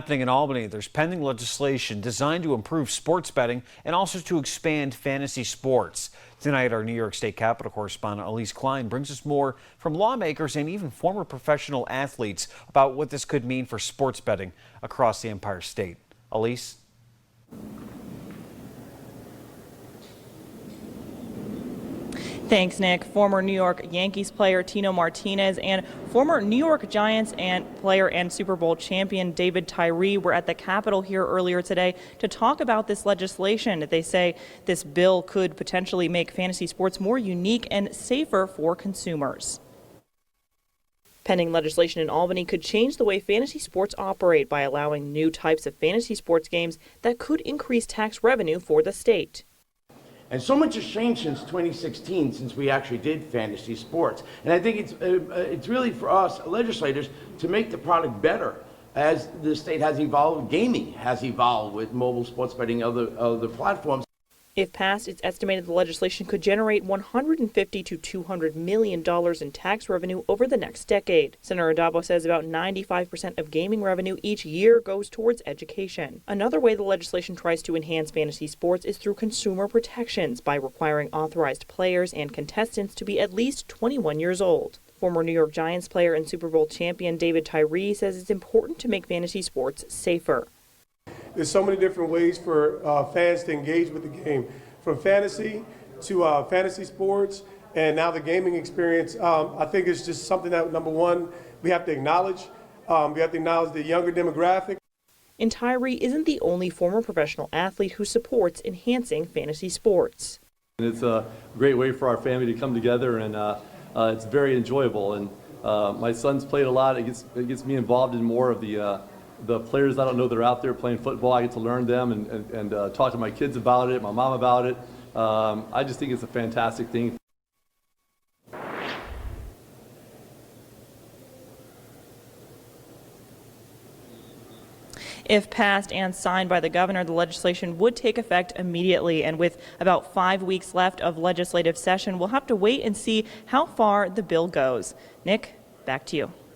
Happening in Albany, there's pending legislation designed to improve sports betting and also to expand fantasy sports. Tonight, our New York State Capitol correspondent Elise Klein brings us more from lawmakers and even former professional athletes about what this could mean for sports betting across the Empire State. Elise? Thanks, Nick. Former New York Yankees player Tino Martinez and former New York Giants player and Super Bowl champion David Tyree were at the Capitol here earlier today to talk about this legislation. They say this bill could potentially make fantasy sports more unique and safer for consumers. Pending legislation in Albany could change the way fantasy sports operate by allowing new types of fantasy sports games that could increase tax revenue for the state. And so much has changed since 2016, since we actually did fantasy sports. And I think it's really for us legislators to make the product better as the state has evolved. Gaming has evolved with mobile sports betting and other platforms. If passed, it's estimated the legislation could generate $150 to $200 million in tax revenue over the next decade. Senator Adabo says about 95% of gaming revenue each year goes towards education. Another way the legislation tries to enhance fantasy sports is through consumer protections by requiring authorized players and contestants to be at least 21 years old. Former New York Giants player and Super Bowl champion David Tyree says it's important to make fantasy sports safer. There's so many different ways for fans to engage with the game, from fantasy to fantasy sports, and now the gaming experience. I think it's just something that, number one, we have to acknowledge. We have to acknowledge the younger demographic. And Tyree isn't the only former professional athlete who supports enhancing fantasy sports. It's a great way for our family to come together, and it's very enjoyable. And my son's played a lot. It gets me involved in more of the players I don't know that are out there playing football. I get to learn them and talk to my kids about it, my mom about it. I just think it's a fantastic thing. If passed and signed by the governor, the legislation would take effect immediately. And with about 5 weeks left of legislative session, we'll have to wait and see how far the bill goes. Nick, back to you.